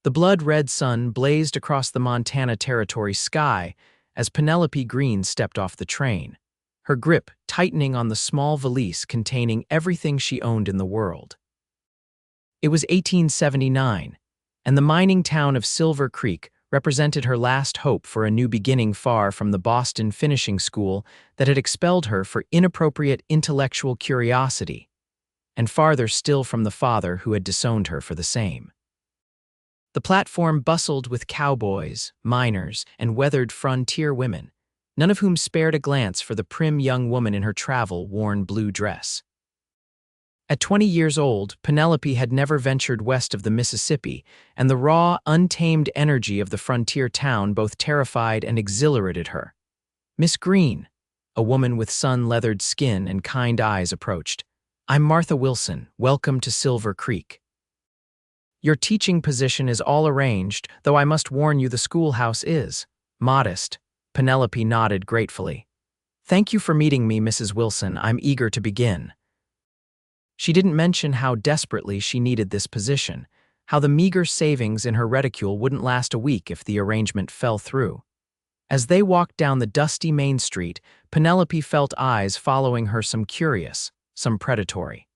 The blood-red sun blazed across the Montana Territory sky as Penelope Greene stepped off the train, her grip tightening on the small valise containing everything she owned in the world. It was 1879, and the mining town of Silver Creek represented her last hope for a new beginning far from the Boston finishing school that had expelled her for inappropriate intellectual curiosity, and farther still from the father who had disowned her for the same. The platform bustled with cowboys, miners, and weathered frontier women, none of whom spared a glance for the prim young woman in her travel-worn blue dress. At 20 years old, Penelope had never ventured west of the Mississippi, and the raw, untamed energy of the frontier town both terrified and exhilarated her. "Miss Greene," a woman with sun-leathered skin and kind eyes approached. "I'm Martha Wilson. Welcome to Silver Creek. Your teaching position is all arranged, though I must warn you the schoolhouse is modest." Penelope nodded gratefully. "Thank you for meeting me, Mrs. Wilson. I'm eager to begin." She didn't mention how desperately she needed this position, how the meager savings in her reticule wouldn't last a week if the arrangement fell through. As they walked down the dusty main street, Penelope felt eyes following her, some curious, some predatory.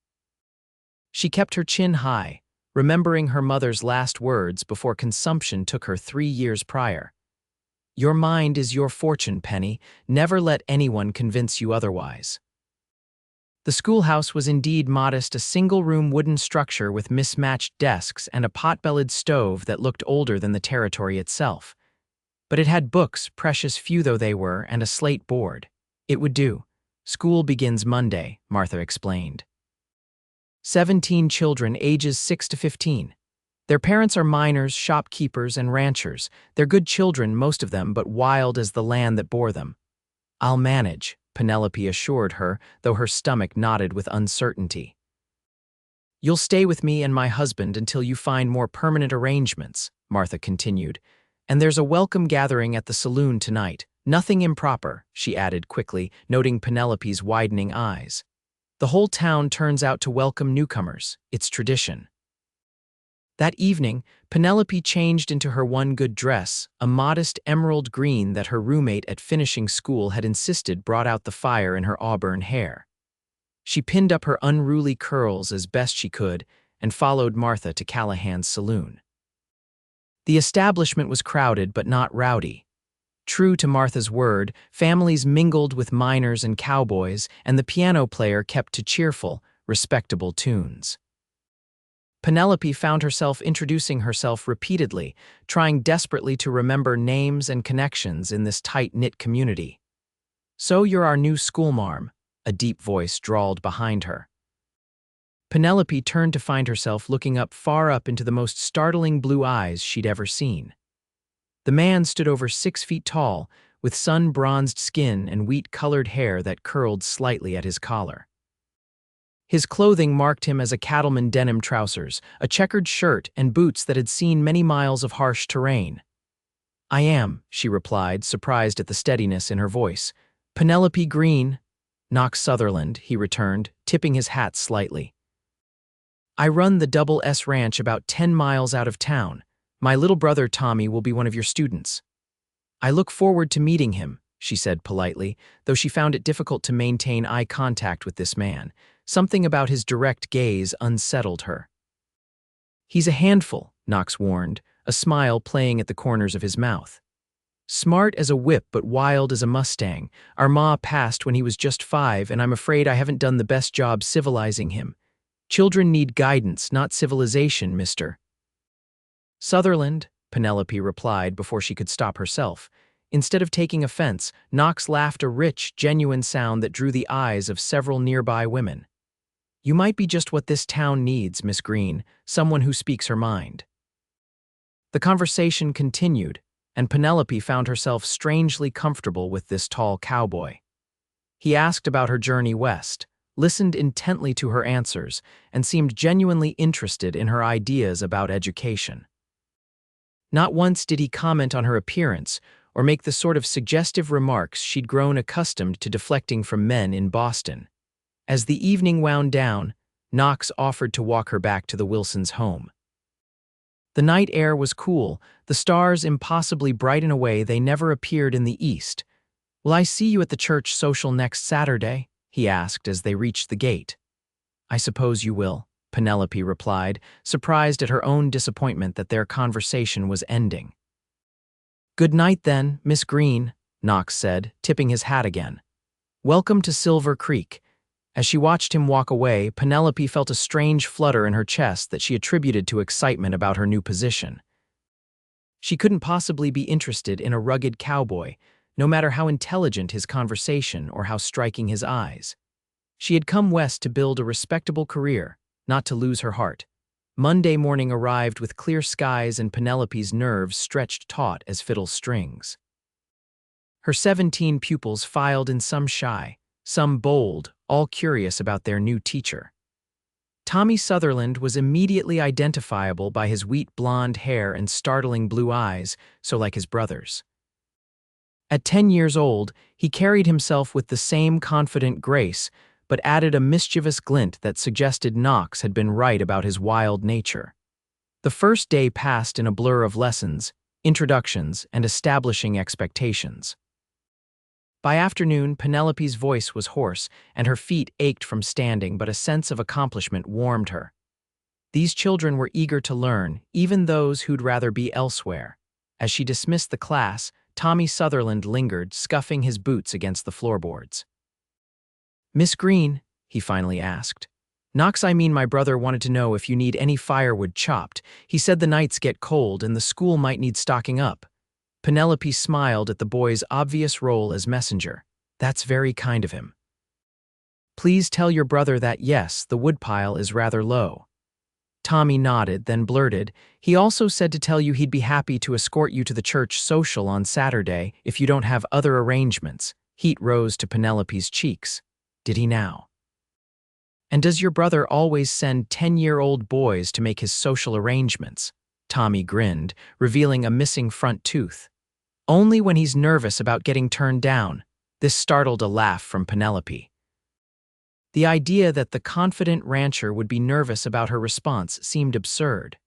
She kept her chin high, remembering her mother's last words before consumption took her 3 years prior. "Your mind is your fortune, Penny. Never let anyone convince you otherwise." The schoolhouse was indeed modest, a single-room wooden structure with mismatched desks and a pot-bellied stove that looked older than the territory itself. But it had books, precious few though they were, and a slate board. It would do. "School begins Monday," Martha explained. 17 children, ages 6 to 15. Their parents are miners, shopkeepers, and ranchers. They're good children, most of them, but wild as the land that bore them. "I'll manage," Penelope assured her, though her stomach knotted with uncertainty. "You'll stay with me and my husband until you find more permanent arrangements," Martha continued. "And there's a welcome gathering at the saloon tonight. Nothing improper," she added quickly, noting Penelope's widening eyes. "The whole town turns out to welcome newcomers. It's tradition." That evening, Penelope changed into her one good dress, a modest emerald green that her roommate at finishing school had insisted brought out the fire in her auburn hair. She pinned up her unruly curls as best she could and followed Martha to Callahan's saloon. The establishment was crowded but not rowdy. True to Martha's word, families mingled with miners and cowboys, and the piano player kept to cheerful, respectable tunes. Penelope found herself introducing herself repeatedly, trying desperately to remember names and connections in this tight-knit community. "So you're our new schoolmarm," a deep voice drawled behind her. Penelope turned to find herself looking up far up into the most startling blue eyes she'd ever seen. The man stood over 6 feet tall, with sun-bronzed skin and wheat-colored hair that curled slightly at his collar. His clothing marked him as a cattleman: denim trousers, a checkered shirt, and boots that had seen many miles of harsh terrain. "I am," she replied, surprised at the steadiness in her voice. "Penelope Greene." "Knox Sutherland," he returned, tipping his hat slightly. "I run the Double S Ranch about 10 miles out of town. My little brother Tommy will be one of your students." "I look forward to meeting him," she said politely, though she found it difficult to maintain eye contact with this man. Something about his direct gaze unsettled her. "He's a handful," Knox warned, a smile playing at the corners of his mouth. "Smart as a whip but wild as a Mustang. Our ma passed when he was just 5, and I'm afraid I haven't done the best job civilizing him. Children need guidance, not civilization, mister." "Sutherland," Penelope replied before she could stop herself. Instead of taking offense, Knox laughed, a rich, genuine sound that drew the eyes of several nearby women. "You might be just what this town needs, Miss Greene, someone who speaks her mind." The conversation continued, and Penelope found herself strangely comfortable with this tall cowboy. He asked about her journey west, listened intently to her answers, and seemed genuinely interested in her ideas about education. Not once did he comment on her appearance or make the sort of suggestive remarks she'd grown accustomed to deflecting from men in Boston. As the evening wound down, Knox offered to walk her back to the Wilsons' home. The night air was cool, the stars impossibly bright in a way they never appeared in the east. "Will I see you at the church social next Saturday?" he asked as they reached the gate. "I suppose you will," Penelope replied, surprised at her own disappointment that their conversation was ending. "Good night then, Miss Greene," Knox said, tipping his hat again. "Welcome to Silver Creek." As she watched him walk away, Penelope felt a strange flutter in her chest that she attributed to excitement about her new position. She couldn't possibly be interested in a rugged cowboy, no matter how intelligent his conversation or how striking his eyes. She had come west to build a respectable career, not to lose her heart. Monday morning arrived with clear skies and Penelope's nerves stretched taut as fiddle strings. Her 17 pupils filed in, some shy, some bold, all curious about their new teacher. Tommy Sutherland was immediately identifiable by his wheat blonde hair and startling blue eyes, so like his brothers. At 10 years old, he carried himself with the same confident grace, but added a mischievous glint that suggested Knox had been right about his wild nature. The first day passed in a blur of lessons, introductions, and establishing expectations. By afternoon, Penelope's voice was hoarse, and her feet ached from standing, but a sense of accomplishment warmed her. These children were eager to learn, even those who'd rather be elsewhere. As she dismissed the class, Tommy Sutherland lingered, scuffing his boots against the floorboards. "Miss Greene," he finally asked. "Knox, my brother wanted to know if you need any firewood chopped. He said the nights get cold and the school might need stocking up." Penelope smiled at the boy's obvious role as messenger. "That's very kind of him. Please tell your brother that yes, the woodpile is rather low." Tommy nodded, then blurted, "He also said to tell you he'd be happy to escort you to the church social on Saturday if you don't have other arrangements." Heat rose to Penelope's cheeks. Did he now? "And does your brother always send 10-year-old boys to make his social arrangements?" Tommy grinned, revealing a missing front tooth. "Only when he's nervous about getting turned down." This startled a laugh from Penelope. The idea that the confident rancher would be nervous about her response seemed absurd.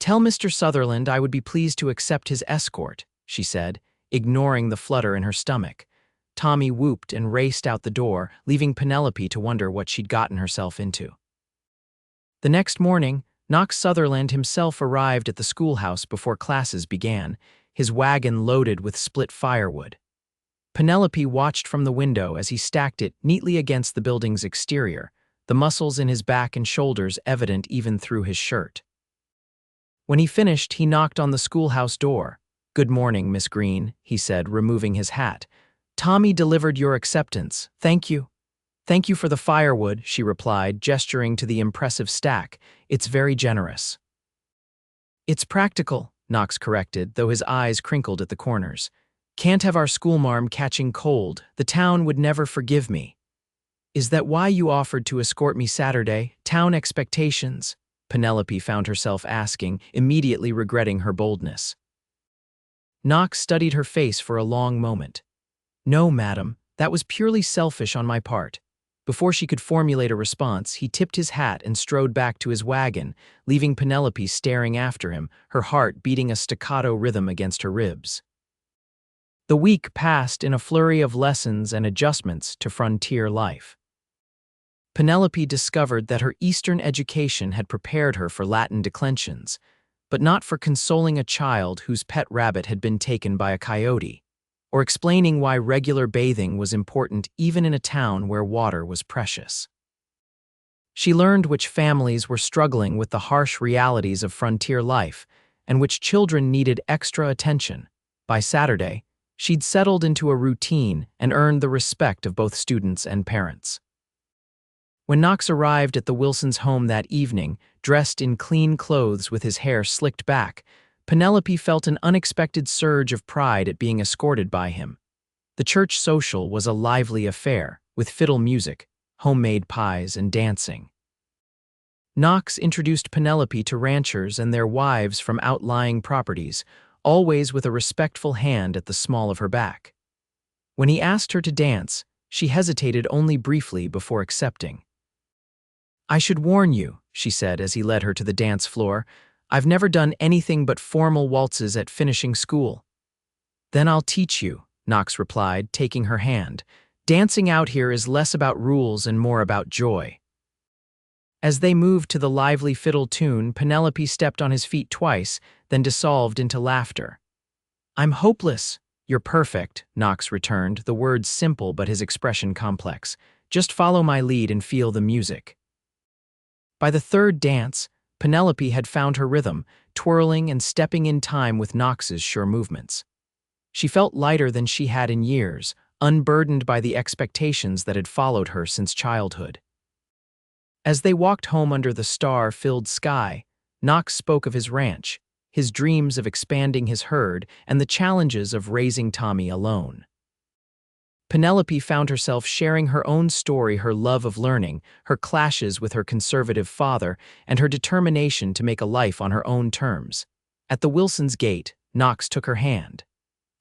"Tell Mr. Sutherland I would be pleased to accept his escort," she said, ignoring the flutter in her stomach. Tommy whooped and raced out the door, leaving Penelope to wonder what she'd gotten herself into. The next morning, Knox Sutherland himself arrived at the schoolhouse before classes began, his wagon loaded with split firewood. Penelope watched from the window as he stacked it neatly against the building's exterior, the muscles in his back and shoulders evident even through his shirt. When he finished, he knocked on the schoolhouse door. "Good morning, Miss Greene," he said, removing his hat. "Tommy delivered your acceptance. Thank you." "Thank you for the firewood," she replied, gesturing to the impressive stack. "It's very generous." "It's practical," Knox corrected, though his eyes crinkled at the corners. "Can't have our schoolmarm catching cold. The town would never forgive me." "Is that why you offered to escort me Saturday? Town expectations?" Penelope found herself asking, immediately regretting her boldness. Knox studied her face for a long moment. "No, madam, that was purely selfish on my part." Before she could formulate a response, he tipped his hat and strode back to his wagon, leaving Penelope staring after him, her heart beating a staccato rhythm against her ribs. The week passed in a flurry of lessons and adjustments to frontier life. Penelope discovered that her Eastern education had prepared her for Latin declensions, but not for consoling a child whose pet rabbit had been taken by a coyote, or explaining why regular bathing was important even in a town where water was precious. She learned which families were struggling with the harsh realities of frontier life and which children needed extra attention. By Saturday, she'd settled into a routine and earned the respect of both students and parents. When Knox arrived at the Wilsons' home that evening, dressed in clean clothes with his hair slicked back, Penelope felt an unexpected surge of pride at being escorted by him. The church social was a lively affair, with fiddle music, homemade pies, and dancing. Knox introduced Penelope to ranchers and their wives from outlying properties, always with a respectful hand at the small of her back. When he asked her to dance, she hesitated only briefly before accepting. "I should warn you," she said as he led her to the dance floor, I've never done anything but formal waltzes at finishing school. Then I'll teach you, Knox replied, taking her hand. Dancing out here is less about rules and more about joy. As they moved to the lively fiddle tune, Penelope stepped on his feet twice, then dissolved into laughter. I'm hopeless. You're perfect, Knox returned, the words simple but his expression complex. Just follow my lead and feel the music. By the third dance, Penelope had found her rhythm, twirling and stepping in time with Knox's sure movements. She felt lighter than she had in years, unburdened by the expectations that had followed her since childhood. As they walked home under the star-filled sky, Knox spoke of his ranch, his dreams of expanding his herd, and the challenges of raising Tommy alone. Penelope found herself sharing her own story, her love of learning, her clashes with her conservative father, and her determination to make a life on her own terms. At the Wilsons' gate, Knox took her hand.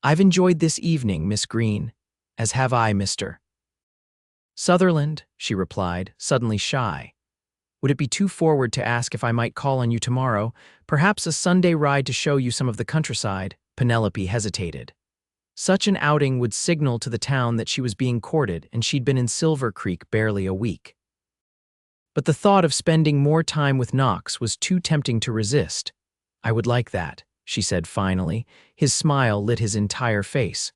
I've enjoyed this evening, Miss Greene, as have I, Mr. Sutherland, she replied, suddenly shy. Would it be too forward to ask if I might call on you tomorrow, perhaps a Sunday ride to show you some of the countryside? Penelope hesitated. Such an outing would signal to the town that she was being courted and she'd been in Silver Creek barely a week. But the thought of spending more time with Knox was too tempting to resist. I would like that, she said finally. His smile lit his entire face.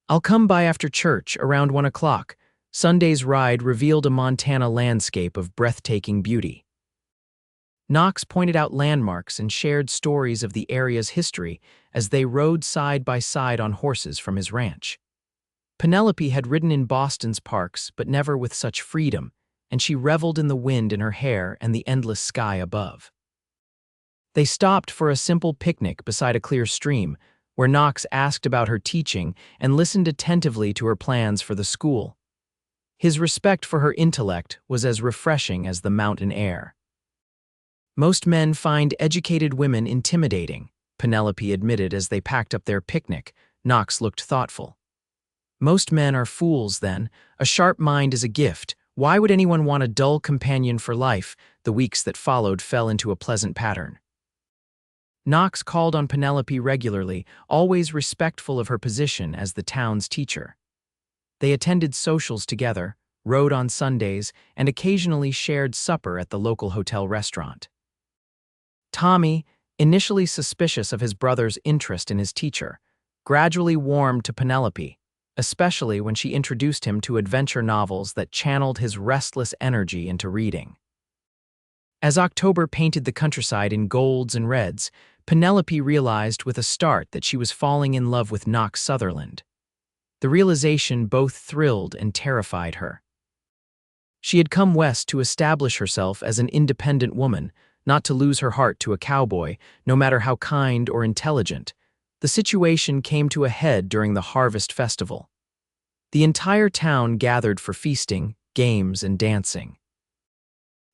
I'll come by after church, around 1 o'clock. Sunday's ride revealed a Montana landscape of breathtaking beauty. Knox pointed out landmarks and shared stories of the area's history as they rode side by side on horses from his ranch. Penelope had ridden in Boston's parks, but never with such freedom, and she reveled in the wind in her hair and the endless sky above. They stopped for a simple picnic beside a clear stream, where Knox asked about her teaching and listened attentively to her plans for the school. His respect for her intellect was as refreshing as the mountain air. Most men find educated women intimidating, Penelope admitted as they packed up their picnic. Knox looked thoughtful. Most men are fools, then. A sharp mind is a gift. Why would anyone want a dull companion for life? The weeks that followed fell into a pleasant pattern. Knox called on Penelope regularly, always respectful of her position as the town's teacher. They attended socials together, rode on Sundays, and occasionally shared supper at the local hotel restaurant. Tommy, initially suspicious of his brother's interest in his teacher, gradually warmed to Penelope, especially when she introduced him to adventure novels that channeled his restless energy into reading. As October painted the countryside in golds and reds, Penelope realized with a start that she was falling in love with Knox Sutherland. The realization both thrilled and terrified her. She had come west to establish herself as an independent woman, not to lose her heart to a cowboy, no matter how kind or intelligent. The situation came to a head during the harvest festival. The entire town gathered for feasting, games, and dancing.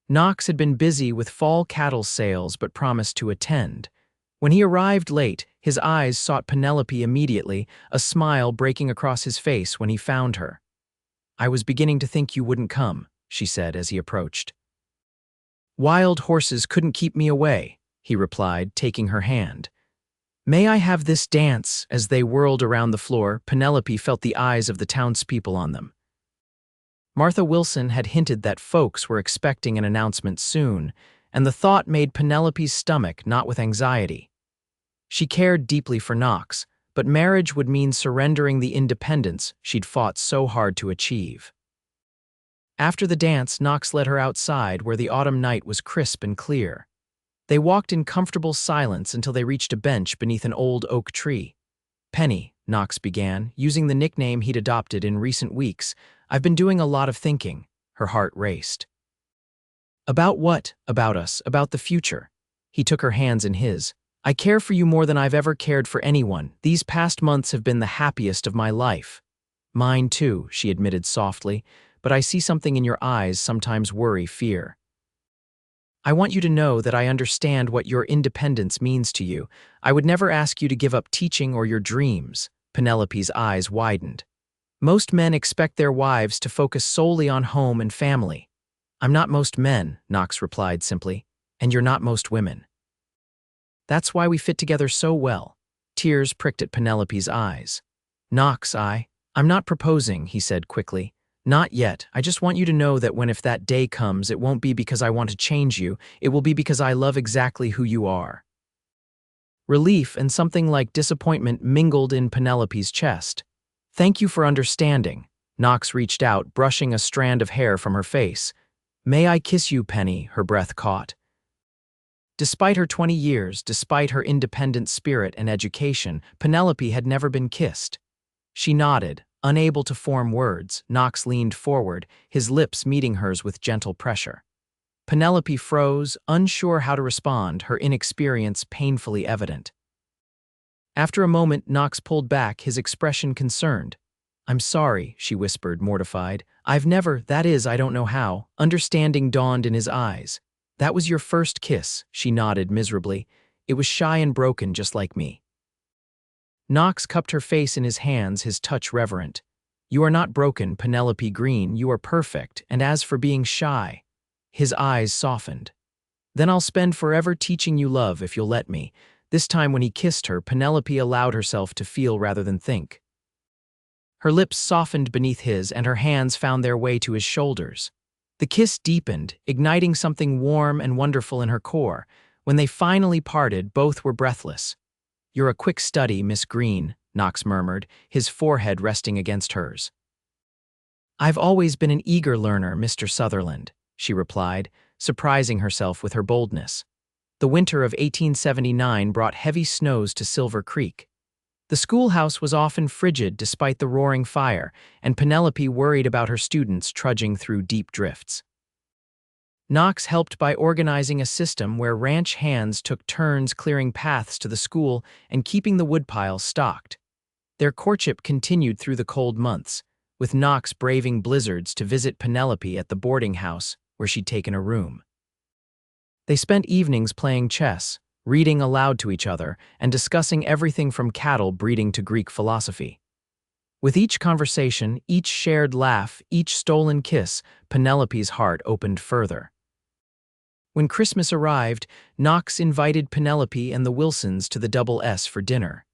Knox had been busy with fall cattle sales but promised to attend. When he arrived late, his eyes sought Penelope immediately, a smile breaking across his face when he found her. I was beginning to think you wouldn't come, she said as he approached. Wild horses couldn't keep me away, he replied, taking her hand. May I have this dance? As they whirled around the floor, Penelope felt the eyes of the townspeople on them. Martha Wilson had hinted that folks were expecting an announcement soon, and the thought made Penelope's stomach knot with anxiety. She cared deeply for Knox, but marriage would mean surrendering the independence she'd fought so hard to achieve. After the dance, Knox led her outside where the autumn night was crisp and clear. They walked in comfortable silence until they reached a bench beneath an old oak tree. Penny, Knox began, using the nickname he'd adopted in recent weeks. I've been doing a lot of thinking. Her heart raced. About what? About us, about the future. He took her hands in his. I care for you more than I've ever cared for anyone. These past months have been the happiest of my life. Mine too, she admitted softly, but I see something in your eyes, sometimes worry, fear. I want you to know that I understand what your independence means to you. I would never ask you to give up teaching or your dreams. Penelope's eyes widened. Most men expect their wives to focus solely on home and family. I'm not most men, Knox replied simply, and you're not most women. That's why we fit together so well." Tears pricked at Penelope's eyes. "Knox, I'm not proposing," he said quickly. "Not yet. I just want you to know that if that day comes, it won't be because I want to change you. It will be because I love exactly who you are." Relief and something like disappointment mingled in Penelope's chest. "Thank you for understanding." Knox reached out, brushing a strand of hair from her face. "May I kiss you, Penny?" her breath caught. Despite her 20 years, despite her independent spirit and education, Penelope had never been kissed. She nodded, unable to form words. Knox leaned forward, his lips meeting hers with gentle pressure. Penelope froze, unsure how to respond, her inexperience painfully evident. After a moment, Knox pulled back, his expression concerned. "I'm sorry," she whispered, mortified. That is, I don't know how." Understanding dawned in his eyes. "That was your first kiss," she nodded miserably. "It was shy and broken, just like me." Knox cupped her face in his hands, his touch reverent. "You are not broken, Penelope Greene, you are perfect, and as for being shy..." His eyes softened. "Then I'll spend forever teaching you love if you'll let me." This time when he kissed her, Penelope allowed herself to feel rather than think. Her lips softened beneath his, and her hands found their way to his shoulders. The kiss deepened, igniting something warm and wonderful in her core. When they finally parted, both were breathless. "You're a quick study, Miss Greene," Knox murmured, his forehead resting against hers. "I've always been an eager learner, Mr. Sutherland," she replied, surprising herself with her boldness. The winter of 1879 brought heavy snows to Silver Creek. The schoolhouse was often frigid despite the roaring fire, and Penelope worried about her students trudging through deep drifts. Knox helped by organizing a system where ranch hands took turns clearing paths to the school and keeping the woodpiles stocked. Their courtship continued through the cold months, with Knox braving blizzards to visit Penelope at the boarding house where she'd taken a room. They spent evenings playing chess, reading aloud to each other, and discussing everything from cattle breeding to Greek philosophy. With each conversation, each shared laugh, each stolen kiss, Penelope's heart opened further. When Christmas arrived, Knox invited Penelope and the Wilsons to the Double S for dinner.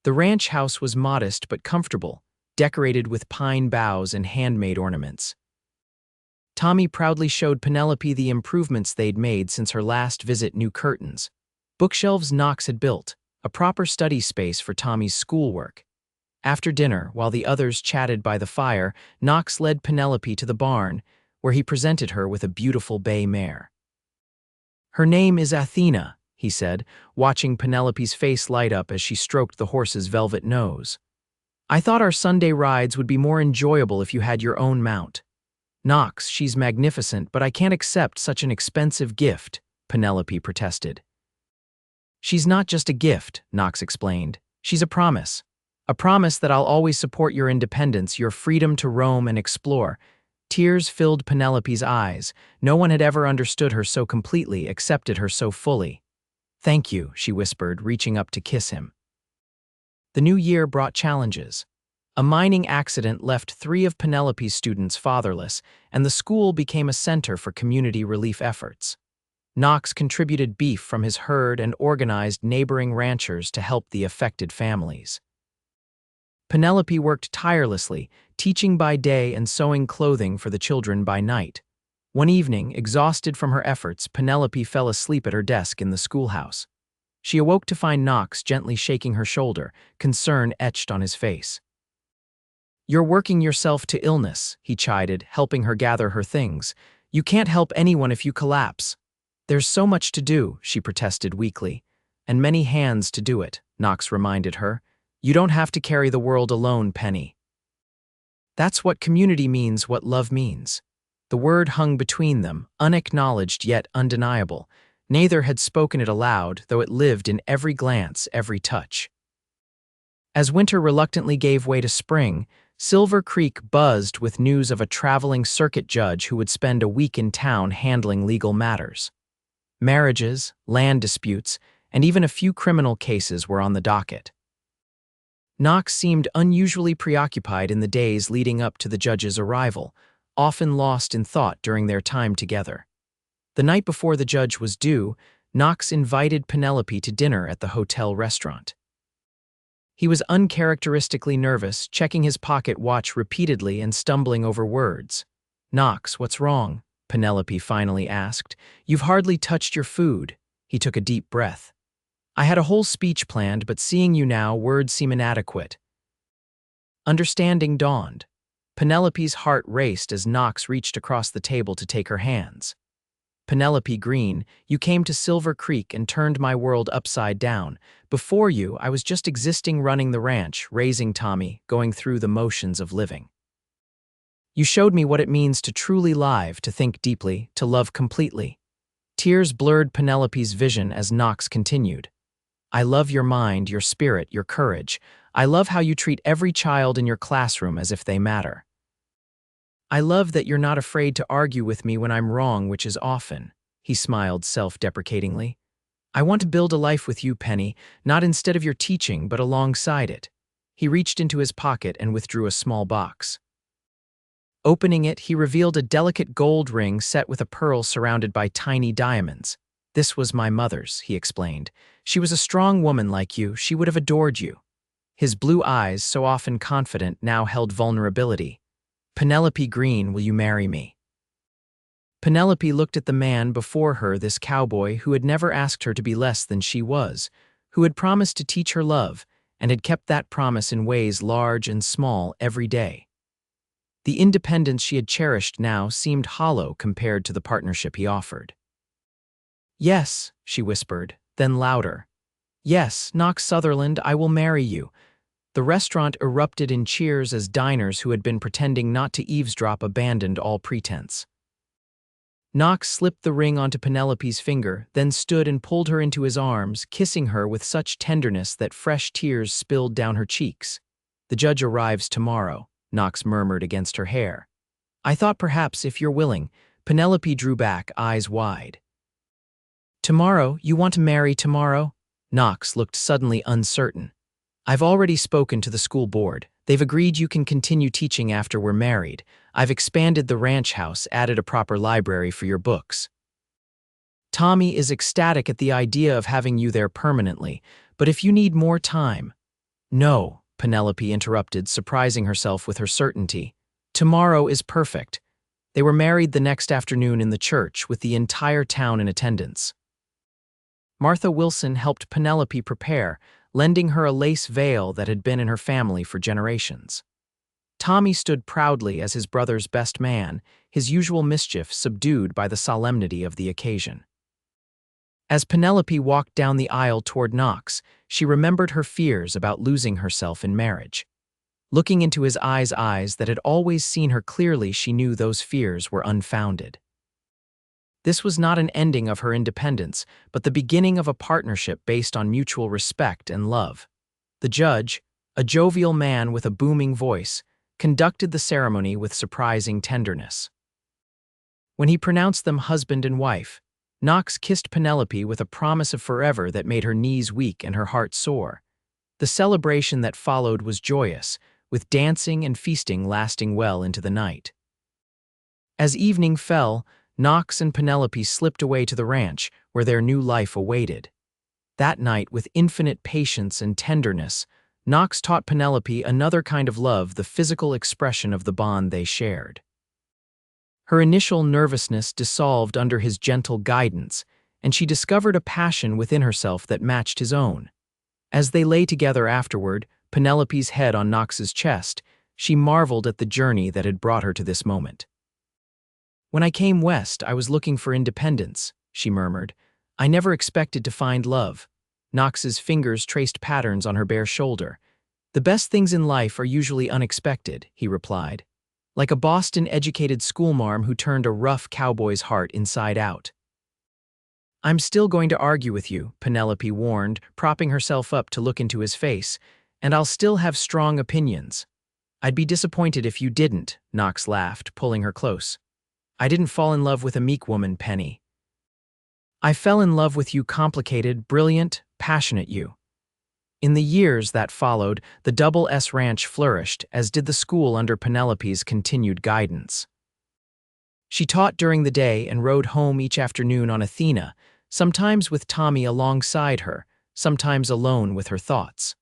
The ranch house was modest but comfortable, decorated with pine boughs and handmade ornaments. Tommy proudly showed Penelope the improvements they'd made since her last visit: new curtains, bookshelves Knox had built, a proper study space for Tommy's schoolwork. After dinner, while the others chatted by the fire, Knox led Penelope to the barn, where he presented her with a beautiful bay mare. "Her name is Athena," he said, watching Penelope's face light up as she stroked the horse's velvet nose. "I thought our Sunday rides would be more enjoyable if you had your own mount." "Knox, she's magnificent, but I can't accept such an expensive gift," Penelope protested. "She's not just a gift," Knox explained. "She's a promise. A promise that I'll always support your independence, your freedom to roam and explore." Tears filled Penelope's eyes. No one had ever understood her so completely, accepted her so fully. "Thank you," she whispered, reaching up to kiss him. The new year brought challenges. A mining accident left 3 of Penelope's students fatherless, and the school became a center for community relief efforts. Knox contributed beef from his herd and organized neighboring ranchers to help the affected families. Penelope worked tirelessly, teaching by day and sewing clothing for the children by night. One evening, exhausted from her efforts, Penelope fell asleep at her desk in the schoolhouse. She awoke to find Knox gently shaking her shoulder, concern etched on his face. "You're working yourself to illness," he chided, helping her gather her things. "You can't help anyone if you collapse." "There's so much to do," she protested weakly. "And many hands to do it," Knox reminded her. "You don't have to carry the world alone, Penny." That's what community means, what love means. The word hung between them, unacknowledged yet undeniable. Neither had spoken it aloud, though it lived in every glance, every touch. As winter reluctantly gave way to spring, Silver Creek buzzed with news of a traveling circuit judge who would spend a week in town handling legal matters. Marriages, land disputes, and even a few criminal cases were on the docket. Knox seemed unusually preoccupied in the days leading up to the judge's arrival, often lost in thought during their time together. The night before the judge was due, Knox invited Penelope to dinner at the hotel restaurant. He was uncharacteristically nervous, checking his pocket watch repeatedly and stumbling over words. "Knox, what's wrong?" Penelope finally asked. "You've hardly touched your food." He took a deep breath. "I had a whole speech planned, but seeing you now, words seem inadequate." Understanding dawned. Penelope's heart raced as Knox reached across the table to take her hands. "Penelope Greene, you came to Silver Creek and turned my world upside down. Before you, I was just existing, running the ranch, raising Tommy, going through the motions of living. You showed me what it means to truly live, to think deeply, to love completely." Tears blurred Penelope's vision as Knox continued. "I love your mind, your spirit, your courage. I love how you treat every child in your classroom as if they matter. I love that you're not afraid to argue with me when I'm wrong, which is often." He smiled self-deprecatingly. "I want to build a life with you, Penny, not instead of your teaching, but alongside it." He reached into his pocket and withdrew a small box. Opening it, he revealed a delicate gold ring set with a pearl surrounded by tiny diamonds. "This was my mother's," he explained. "She was a strong woman like you. She would have adored you." His blue eyes, so often confident, now held vulnerability. "Penelope Greene, will you marry me?" Penelope looked at the man before her, this cowboy who had never asked her to be less than she was, who had promised to teach her love, and had kept that promise in ways large and small every day. The independence she had cherished now seemed hollow compared to the partnership he offered. "Yes," she whispered, then louder. "Yes, Knox Sutherland, I will marry you." The restaurant erupted in cheers as diners who had been pretending not to eavesdrop abandoned all pretense. Knox slipped the ring onto Penelope's finger, then stood and pulled her into his arms, kissing her with such tenderness that fresh tears spilled down her cheeks. "The judge arrives tomorrow," Knox murmured against her hair. "I thought perhaps, if you're willing." Penelope drew back, eyes wide. "Tomorrow? You want to marry tomorrow?" Knox looked suddenly uncertain. "I've already spoken to the school board. They've agreed you can continue teaching after we're married. I've expanded the ranch house, added a proper library for your books. Tommy is ecstatic at the idea of having you there permanently, but if you need more time—" "No," Penelope interrupted, surprising herself with her certainty. "Tomorrow is perfect." They were married the next afternoon in the church, with the entire town in attendance. Martha Wilson helped Penelope prepare, lending her a lace veil that had been in her family for generations. Tommy stood proudly as his brother's best man, his usual mischief subdued by the solemnity of the occasion. As Penelope walked down the aisle toward Knox, she remembered her fears about losing herself in marriage. Looking into his eyes that had always seen her clearly, she knew those fears were unfounded. This was not an ending of her independence, but the beginning of a partnership based on mutual respect and love. The judge, a jovial man with a booming voice, conducted the ceremony with surprising tenderness. When he pronounced them husband and wife, Knox kissed Penelope with a promise of forever that made her knees weak and her heart sore. The celebration that followed was joyous, with dancing and feasting lasting well into the night. As evening fell, Knox and Penelope slipped away to the ranch, where their new life awaited. That night, with infinite patience and tenderness, Knox taught Penelope another kind of love, the physical expression of the bond they shared. Her initial nervousness dissolved under his gentle guidance, and she discovered a passion within herself that matched his own. As they lay together afterward, Penelope's head on Knox's chest, she marveled at the journey that had brought her to this moment. "When I came west, I was looking for independence," she murmured. "I never expected to find love." Knox's fingers traced patterns on her bare shoulder. "The best things in life are usually unexpected," he replied, like a Boston-educated schoolmarm who turned a rough cowboy's heart inside out. "I'm still going to argue with you," Penelope warned, propping herself up to look into his face, "and I'll still have strong opinions." "I'd be disappointed if you didn't," Knox laughed, pulling her close. "I didn't fall in love with a meek woman, Penny. I fell in love with you, complicated, brilliant, passionate you." In the years that followed, the Double S Ranch flourished, as did the school under Penelope's continued guidance. She taught during the day and rode home each afternoon on Athena, sometimes with Tommy alongside her, sometimes alone with her thoughts.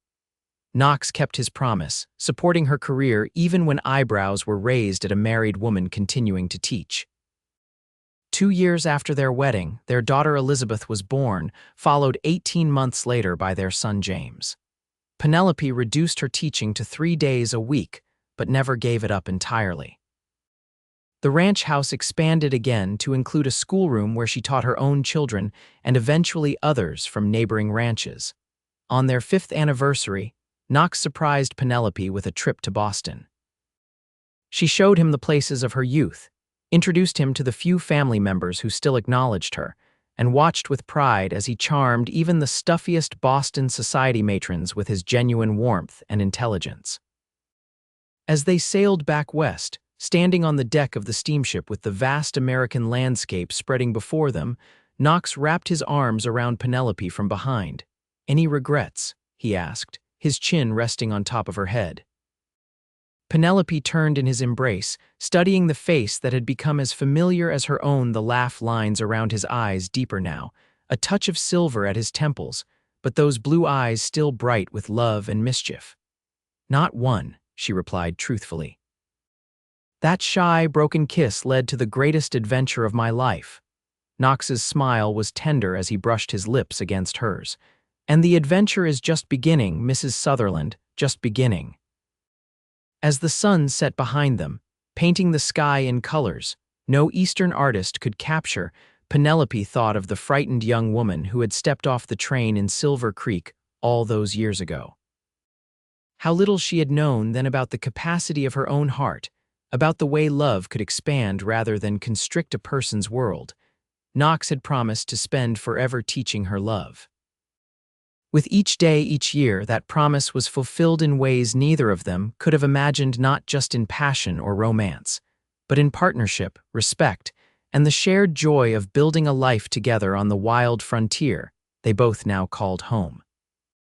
Knox kept his promise, supporting her career even when eyebrows were raised at a married woman continuing to teach. 2 years after their wedding, their daughter Elizabeth was born, followed 18 months later by their son James. Penelope reduced her teaching to 3 days a week, but never gave it up entirely. The ranch house expanded again to include a schoolroom where she taught her own children and eventually others from neighboring ranches. On their 5th anniversary, Knox surprised Penelope with a trip to Boston. She showed him the places of her youth, introduced him to the few family members who still acknowledged her, and watched with pride as he charmed even the stuffiest Boston society matrons with his genuine warmth and intelligence. As they sailed back west, standing on the deck of the steamship with the vast American landscape spreading before them, Knox wrapped his arms around Penelope from behind. "Any regrets?" he asked, his chin resting on top of her head. Penelope turned in his embrace, studying the face that had become as familiar as her own, the laugh lines around his eyes deeper now, a touch of silver at his temples, but those blue eyes still bright with love and mischief. "Not one," she replied truthfully. That shy, broken kiss led to the greatest adventure of my life. Knox's smile was tender as he brushed his lips against hers. "And the adventure is just beginning, Mrs. Sutherland, just beginning." As the sun set behind them, painting the sky in colors no Eastern artist could capture, Penelope thought of the frightened young woman who had stepped off the train in Silver Creek all those years ago. How little she had known then about the capacity of her own heart, about the way love could expand rather than constrict a person's world. Knox had promised to spend forever teaching her love. With each day, each year, that promise was fulfilled in ways neither of them could have imagined, not just in passion or romance, but in partnership, respect, and the shared joy of building a life together on the wild frontier they both now called home.